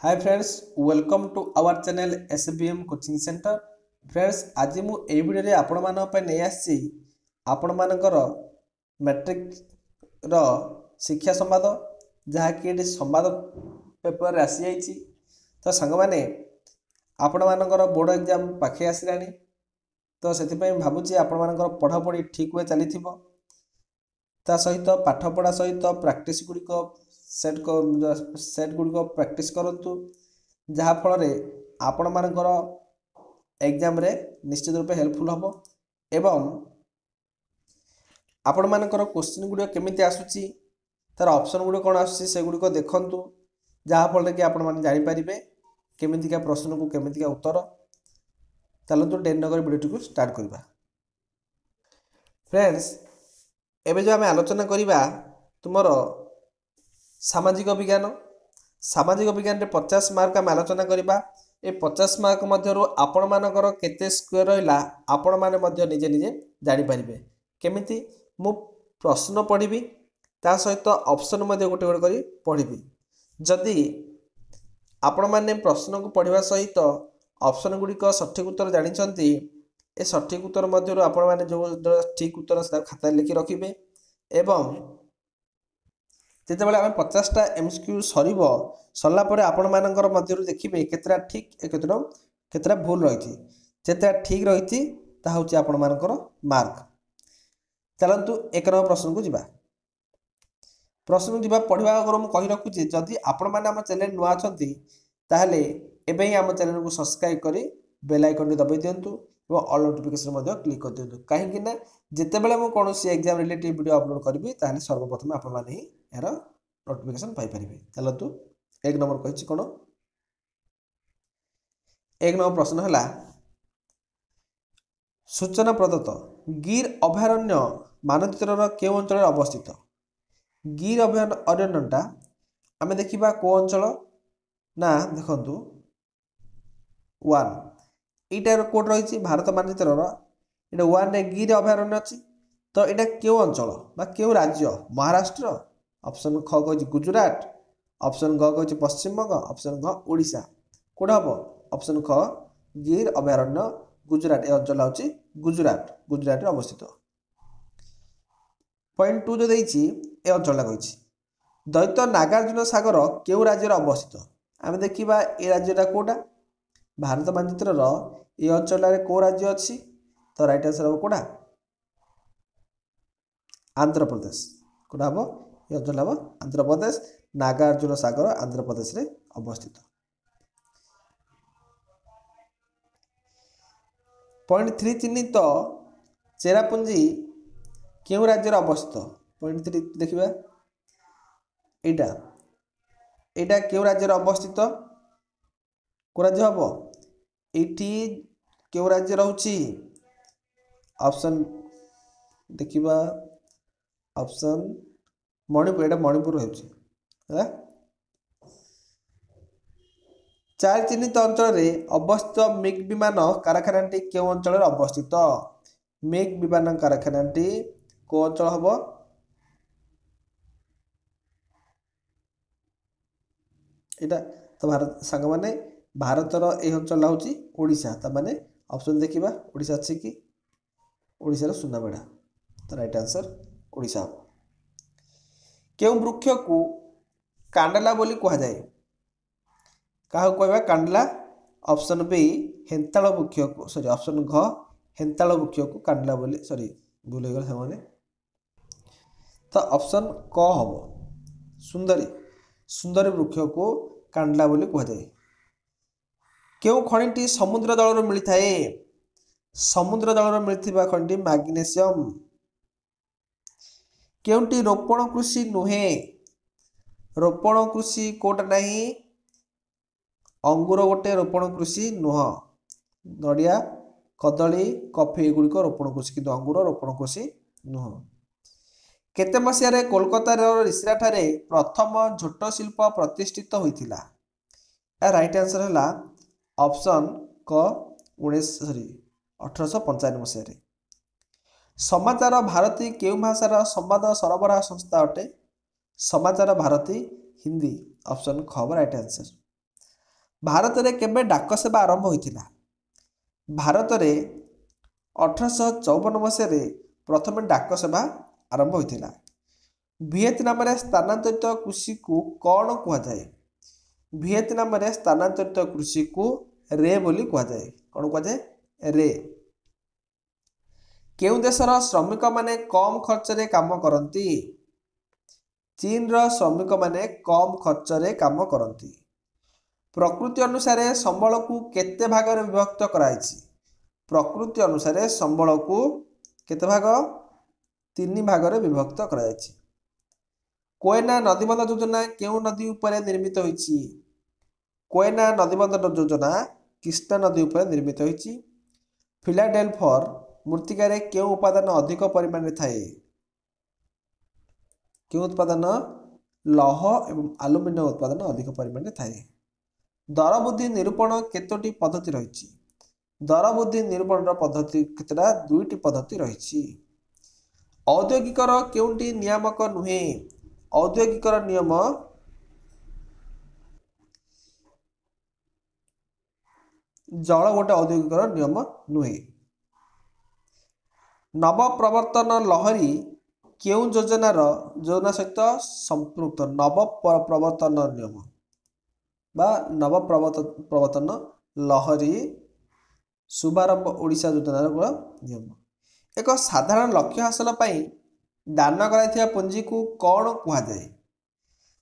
Hi friends, welcome to our channel SBM coaching centre. Friends, आज मु ए video रे आपण मानक पे नै आसी आपण मानकर मैट्रिक रो शिक्षा संवाद जहा कि एटी संवाद पेपर रे आसी जाईची। तो संग माने आपण मानकर बोर्ड एग्जाम पाखे आसिलानी, तो सेति पई भाबुची आपण मानकर पढ़ा पढ़ी ठीक वे चली थिबो। ता सहित पाठ पढ़ा सहित प्रैक्टिस गुडी को सेट गुड़ी प्रैक्टिस करंतु, जहा फल रे आपण मानकर एग्जाम रे निश्चित रूपे हेल्पफुल हबो एवं आपण मानकर क्वेश्चन गुडी केमिति आसुची तार ऑप्शन गुडी कोन आसुची से गुडी को देखंतु, जहा फल रे कि आपण माने जानि परिबे केमिति का प्रश्न को केमिति का उत्तर। चलतु डेरी नगर वीडियो को स्टार्ट करबा। फ्रेंड्स, एबे जो आमे आलोचना करिबा तुमरो सामाजिक विज्ञान रे 50 मार्क आम आलोचना करिबा। ए 50 मार्क मध्यरु आपण मानकर केते स्क्वायर रहिला आपण माने मध्य निजे निजे जानि परिबे। केमिति मु प्रश्न पढ़िबी ता सहित ऑप्शन मध्य गोटे गोटे करी पढ़िबी। जदि आपण माने प्रश्न को पढ़िबा सहित ऑप्शन गुडी को सठिक उत्तर जानिचंती, ए सठिक उत्तर मध्यरु आपण माने जो ठीक उत्तर से खाता लिखि रखिबे एवं जेते बेले आमे 50टा एमसीक्यू सरला परे आपण मानकर मध्यरु देखिबे केतरा ठीक केतरा भूल रहिथि। जेते ठीक रहिथि ता होची आपण मानकर मार्क। चलंतु एक नंबर प्रश्न को जिबा। प्रश्न को जिबा पढ़िबा अगर हम कहि रखु जे जदि आपण माने हम चैनल नुआ अछंती ताहले एबे ही हम चैनल को सब्सक्राइब करी बेल आइकन दबाई दियंतु और ऑल नोटिफिकेशन मध्ये क्लिक कर दियंतु। काहे कि ना जेते बेले हम कोनोसी एग्जाम रिलेटेड वीडियो अपलोड करबी ताहले सर्वप्रथम आपण माने ही यार नोटिफिकेशन पाई परिबे। चलतु एक नंबर कहिछि कोन। एक नंबर प्रश्न हला सूचना प्रदत्त गिर अभयारण्य मानचित्रर के अंचल अवस्थित। गिर अभयारण्यटा आमे देखिबा को अंचल ना देखंतु 1 इटार कोड रही भारत मानचित्रर इटा 1 रे गिर अभयारण्य अछि। तो इटा क्यों अंचल बा क्यों राज्य? महाराष्ट्र, ऑप्शन ख कहि गुजरात, ऑप्शन ग कहि पश्चिम बंग, ऑप्शन घ ओडिशा। कोड हबो ऑप्शन ख गिर अभयारण्य गुजरात। ए अंचल होछि गुजरात रे अवस्थित। पॉइंट 2 जो देछि ए अंचल कहिछि दैत्य नागार्जुन सागर क्यों राज्य रे अवस्थित। आमे देखिबा ए राज्यटा कोडा भारत मानचित्रर ए अंचल रे को राज्य अछि। तो राइट आंसर हो कोडा आंध्र प्रदेश। कोडा हबो ए अंचल हबो आंध्र प्रदेश। नागार्जुन सागर आंध्र प्रदेश रे अवस्थित। पॉइंट 3 चिन्हित चेरापुंजी क्यों राज्य रे अवस्थित। पॉइंट 3 देखिबा एटा क्यों राज्य रे अवस्थित। को राज्य हबो एठी क्यों राज्य रहउची। ऑप्शन देखिबा ऑप्शन मणिपुर। एटा मणिपुर होउची। 4 चिन्हित अंचल रे अवस्थित मिग विमान कारखानाटी क्यों अंचल रे अवस्थित। मिग विमान कारखानाटी को अंचल हबो एटा। तो भारत संग माने भारतर ए अंचल होउची ओडिशा। त माने ऑप्शन देखिबा ओडिशा अछि कि ओडिशा रो सुनाबेडा। तो राइट आंसर ओडिशा। केउ वृक्ष को कांडला बोली कहा जाए। काह कहबा कांडला। ऑप्शन बी हेंताळ वृक्ष को सॉरी ऑप्शन घ हेंताळ वृक्ष को कांडला बोली सॉरी भूल गल हमने। तो ऑप्शन क हबो सुंदरी वृक्ष को कांडला बोली कहा जाए। केउ खनिटी समुद्र जल मिली थाए। समुद्र जल मिलथिबा खनिटी मैग्नीशियम। केउटी रोपण कृषि नुहे। रोपण कृषि कोट नहीं अंगूर गोटे रोपण कृषि नुह। नड़िया कदली कॉफी गुड़ी को रोपण कृषि किंतु अंगूर रोपण कृषि नुह। केते मसिया कोलकाता रिसरा ठारे प्रथम झोट शिल्प प्रतिष्ठित होइथिला। राइट आंसर है ऑप्शन क 1895 मसीह। समाचार भारती केउ भाषार संवाद सरबराह संस्था अटे। समाचार भारती हिंदी। ऑप्शन ख राइट आंसर। भारत में केबे डाक सेवा आरंभ होइथिला? भारत में 1854 मसीह प्रथम डाक सेवा आरंभ होइथिला। वियतनाम में स्थानांतरित कृषि को कौन कहुए? वियतनाम में स्थानांतरित कृषि को रे बोली कहुए। कौन कहुए? रे। केउं देशर श्रमिक माने कम खर्च रे काम करती? चीन रो श्रमिक माने कम खर्च रे काम करती। प्रकृति अनुसार संबल को केते भाग रे विभक्त कराइछि? प्रकृति अनुसार संबल को केते भाग? 3 भाग रे विभक्त कराइछि। कोयना नदीबंध योजना केउं नदी उपरे निर्मित होइछि? कोयना नदीबंध योजना कृष्णा नदी उपरे निर्मित होइछि। फिलाडेल्फर मृत्तिका केउं उपादान अधिक परिमाण में थाए? क्यों उत्पादन? लौह एवं आलुमिनियम उत्पादन अधिक परिमाण में थाए। दर वृद्धि निरूपण केतोटी पद्धति रही? दर वृद्धि निरूपण पद्धति केतटा? 2टी पद्धति रही। औद्योगिकर केउंटी नियामक नुहे? औद्योगिकर नियम जल गोटे औद्योगिकर नियम नुहे। नवप्रवर्तन लहरी केउं योजना सहित संपृक्त? नव प्रवर्तन नियम बा नवप्रवर्तन लहरी शुभारंभ ओडिशा योजनार नियम। एक साधारण लक्ष्य हासिल पाई दान कराइथिबा पुंजी को कौन कहुए?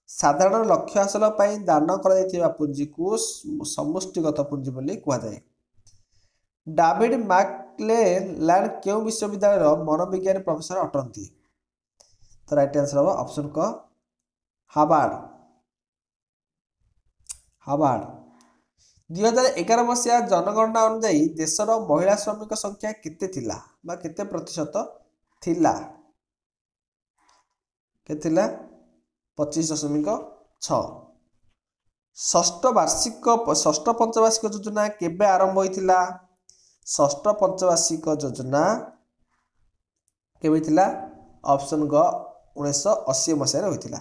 साधारण लक्ष्य हासिल पाई दान कराइथिबा पुंजी को समष्टिगत पुंजी बोली कहुए। डाविड मैकक्लेलैंड केउं विश्वविद्यालय मनोविज्ञान प्रोफेसर अटंती? तो राइट आंसर हम ऑप्शन क हार्वर्ड। हार्वर्ड। 2011 मसीहा जनगणना अनुसार देशर महिला श्रमिक संख्या केते थिला बा केते प्रतिशत थिला? के थिला? 25.6। षष्ठ पंचवार्षिक योजना केबे आरंभ होइथिला? षष्ठ पंचवार्षिक योजना केबे थिला? ऑप्शन ग 1980 मसीह होइथिला।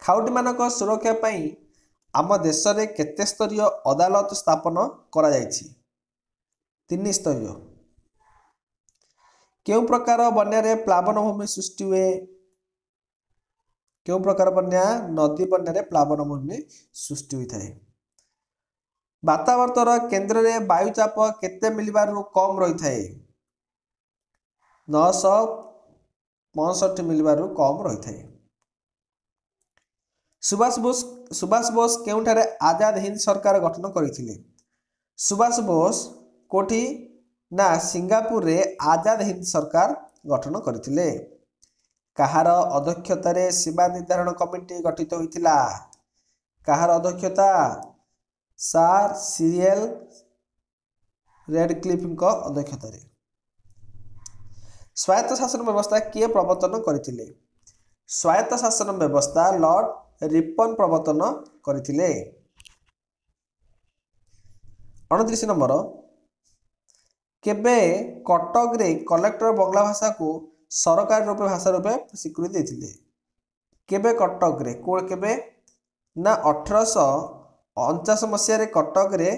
खाउटी मानक सुरक्षा पाई आम देश रे केते स्तरीय अदालत स्थापन करा जायछि? 3 स्तरीय। केउं प्रकार बन्या रे प्लावन भूमि सृष्टि हुए? केउं प्रकार बन्या? नदी बन्या रे प्लावन भूमि सृष्टि होइथाय। वातावरण केंद्र रे वायुचाप केते मिलिबारु कम रही थाए? 965 मिलिबारु कम रही थाए। सुभाष बोस केउंठारे आजाद हिंद सरकार गठन करथिले? सुभाष बोस कोठी? ना सिंगापुर रे आजाद हिंद सरकार गठन करथिले। कहार अध्यक्षतार सीमा निर्धारण कमिटी गठित होइथिला? कहार अध्यक्षता? सर सिरियल रेडक्लिफ अध्यक्षतार। स्वायत्त शासन व्यवस्था किए प्रवर्तन करथिले? स्वायत्त शासन व्यवस्था लॉर्ड रिपन प्रवर्तन करथिले। 29 नंबर। केबे कटक रे कलेक्टर बंगला भाषा को सरकारी रूपे भाषा रूपे स्वीकृति देथिले? केबे कटक रे? केबे? ना 1849 मसीह कटक रे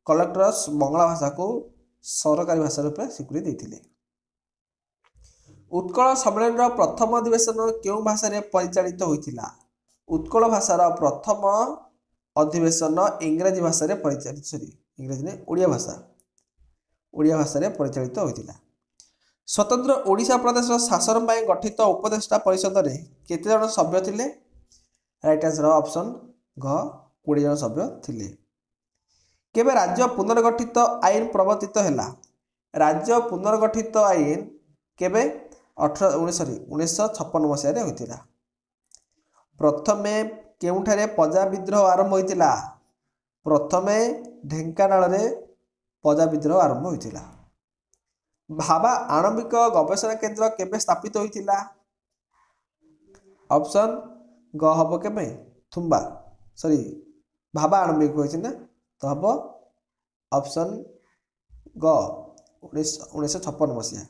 कलेक्टर बंगला भाषा को सरकारी भाषा रूपे स्वीकृति देथिले। उत्कल सम्मेलन प्रथम अधिवेशन केउं भाषा रे परिचालित होइथिला? उत्कल भाषार प्रथम अधिवेशन इंग्राजी भाषा रे परिचालित इंग्राजी ने ओडिया भाषा रे परिचालित होइथिला। स्वतंत्र ओडिशा प्रदेश शासन पाई गठित उपदेष्टा परिषद रे केते जन सभ्य थिले? राइट आंसर ऑप्शन घ 20 जन सभ्य थिले। केबे राज्य पुनर्गठित आईन प्रवर्तित हैला? राज्य पुनर्गठित आईन केबे? 1956 मसीह रे होइथिला। प्रथमे केउंठारे प्रजा विद्रोह आरंभ होइथिला? प्रथमे ढेंकानाल रे प्रजा विद्रोह आरंभ होइथिला। भाभा आणविक गवेषणा केंद्र केबे स्थापित होइथिला? ऑप्शन ग हबो केबे? थुम्बा सॉरी भाभा आणविक होइछि ना, तो हबो ऑप्शन ग 1956 मसीहा।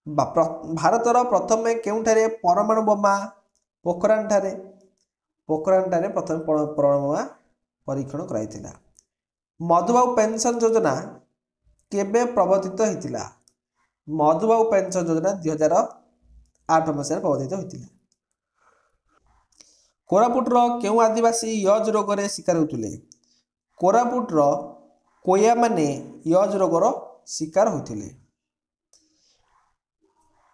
ଭାରତର ପ୍ରଥମେ କେଉଁଠାରେ ପରମାଣୁ ବୋମା ପୋଖରାନଠାରେ ପ୍ରଥମେ ପରମାଣୁ ବୋମା ପରୀକ୍ଷଣ କରାଯାଇଥିଲା। ମଧୁବାବୁ ପେନସନ ଯୋଜନା କେବେ ପ୍ରବର୍ତ୍ତିତ ହୋଇଥିଲା? ମଧୁବାବୁ ପେନସନ ଯୋଜନା 2008 ମସିହାରେ ପ୍ରବର୍ତ୍ତିତ ହୋଇଥିଲା। କୋରାପୁଟର କେଉଁ ଆଦିବାସୀ ୟଜ ରୋଗରେ ଶିକାର ହେଉଥିଲେ? କୋରାପୁଟର କୋୟାମାନେ ୟଜ ରୋଗର ଶିକାର ହୋଇଥିଲେ।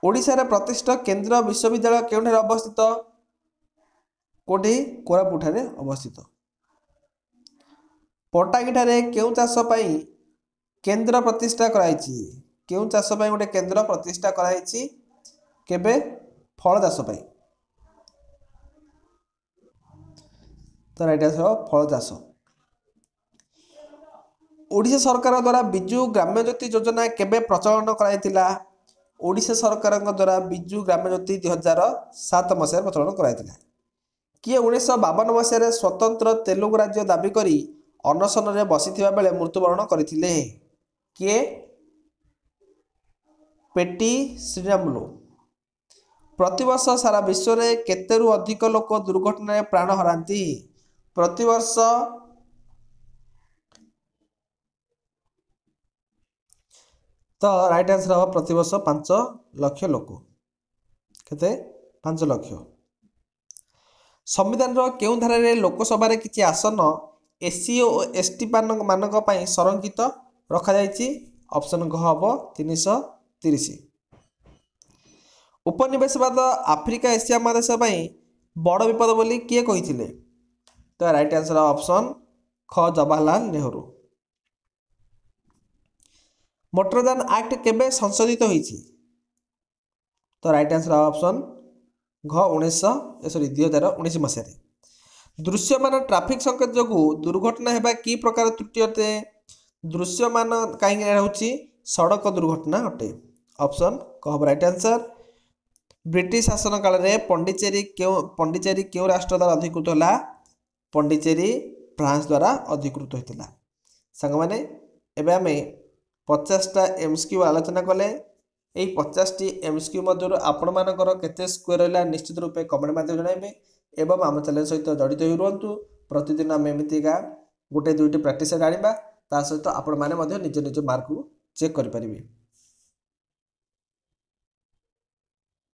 ଓଡ଼ିଶାରେ ପ୍ରତିଷ୍ଠିତ କେନ୍ଦ୍ର ବିଶ୍ୱବିଦ୍ୟାଳୟ କେଉଁଠାରେ ଅବସ୍ଥିତ? କୋଉଠି? କୋରାପୁଟଠାରେ ଅବସ୍ଥିତ। ପଟାଙ୍ଗୀଠାରେ କେଉଁ ଚାଷ ପାଇଁ କେନ୍ଦ୍ର ପ୍ରତିଷ୍ଠା କରାଯାଇଛି? କେଉଁ ଚାଷ ପାଇଁ ଗୋଟେ କେନ୍ଦ୍ର ପ୍ରତିଷ୍ଠା କରାଯାଇଛି? କେବେ? ଫଳ ଚାଷ ପାଇଁ। ତ ରାଇଟ୍ ଆନ୍ସର ଫଳ ଚାଷ। ଓଡ଼ିଶା ସରକାର ଦ୍ୱାରା ବିଜୁ ଗ୍ରାମ୍ୟ ଜ୍ୟୋତି ଯୋଜନା କେବେ ପ୍ରଚଳନ କରାଯାଇଥିଲା? ଓଡ଼ିଶା ସରକାରଙ୍କ ଦ୍ୱାରା ବିଜୁ ଗ୍ରାମ୍ୟ ଜ୍ୟୋତି 2007 ମସିହାରେ ପ୍ରଚଳନ କରାଯାଇଥିଲା। କିଏ 1952 ମସିହାରେ ସ୍ୱତନ୍ତ୍ର ତେଲୁଗୁ ରାଜ୍ୟ ଦାବି କରି ଅନଶନରେ ବସିଥିବା ବେଳେ ମୃତ୍ୟୁବରଣ କରିଥିଲେ? କିଏ? ପେଟି ଶ୍ରୀରାମୁଲୁ। ପ୍ରତିବର୍ଷ ସାରା ବିଶ୍ୱରେ କେତେରୁ ଅଧିକ ଲୋକ ଦୁର୍ଘଟଣାରେ ପ୍ରାଣ ହରାନ୍ତି? ପ୍ରତିବର୍ଷ ତ ରାଇଟ୍ ଆନ୍ସର ହେବ ପ୍ରତିବର୍ଷ 5 ଲକ୍ଷ ଲୋକ। କେତେ? 5 ଲକ୍ଷ। ସମ୍ବିଧାନର କେଉଁ ଧାରାରେ ଲୋକସଭାରେ କିଛି ଆସନ ଏସସି ଓ ଏସଟି ମାନଙ୍କ ପାଇଁ ସଂରକ୍ଷିତ ରଖାଯାଇଛି? ଅପସନ୍ ଘ ହେବ 330। ଉପନିବେଶବାଦ ଆଫ୍ରିକା ଏସିଆ ମହାଦେଶ ପାଇଁ ବଡ଼ ବିପଦ ବୋଲି କିଏ କହିଥିଲେ? ତ ରାଇଟ୍ ଆନ୍ସର ଅପସନ୍ ଖ ଜବାହରଲାଲ ନେହେରୁ। ମୋଟରଯାନ ଆକ୍ଟ କେବେ ସଂଶୋଧିତ ହୋଇଛି? ତ ରାଇଟ୍ ଆନ୍ସର ଅପସନ୍ ଘ 2019 ମସିହାରେ। ଦୃଶ୍ୟମାନ ଟ୍ରାଫିକ୍ ସଂକେତ ଯୋଗୁଁ ଦୁର୍ଘଟଣା ହେବା କି ପ୍ରକାର ତ୍ରୁଟି ଅଟେ? ଦୃଶ୍ୟମାନ କାହିଁକି ହେଉଛି ସଡ଼କ ଦୁର୍ଘଟଣା ଅଟେ। ଅପସନ୍ କ ହେବ ରାଇଟ୍ ଆନ୍ସର। ବ୍ରିଟିଶ ଶାସନ କାଳରେ ପଣ୍ଡିଚେରୀ କେଉଁ ରାଷ୍ଟ୍ର ଦ୍ୱାରା ଅଧିକୃତ ହେଲା? ପଣ୍ଡିଚେରୀ ଫ୍ରାନ୍ସ ଦ୍ୱାରା ଅଧିକୃତ ହୋଇଥିଲା। ସାଙ୍ଗମାନେ ଏବେ ଆମେ 50ଟା MCQ ଆଲୋଚନା କଲେ। এই 50ଟି MCQ ମଧ୍ୟରୁ ଆପଣମାନଙ୍କର କେତେ ସ୍କୋର ରହିଲା ନିଶ୍ଚିତ ରୂପେ କମେଣ୍ଟ ମାଧ୍ୟମରେ ଜଣାଇବେ ଏବଂ ଆମ ଚ୍ୟାନେଲ ସହିତ ଜଡ଼ିତ ହୋଇ ରୁହନ୍ତୁ। ପ୍ରତିଦିନ ଆମେ ଏମିତିକା ଗୋଟେ ଦୁଇଟି ପ୍ରାକ୍ଟିସ୍ ଆଣିବା, ତା ସହିତ ଆପଣମାନେ ମଧ୍ୟ ନିଜ ନିଜ ମାର୍କକୁ ଚେକ୍ କରିପାରିବେ।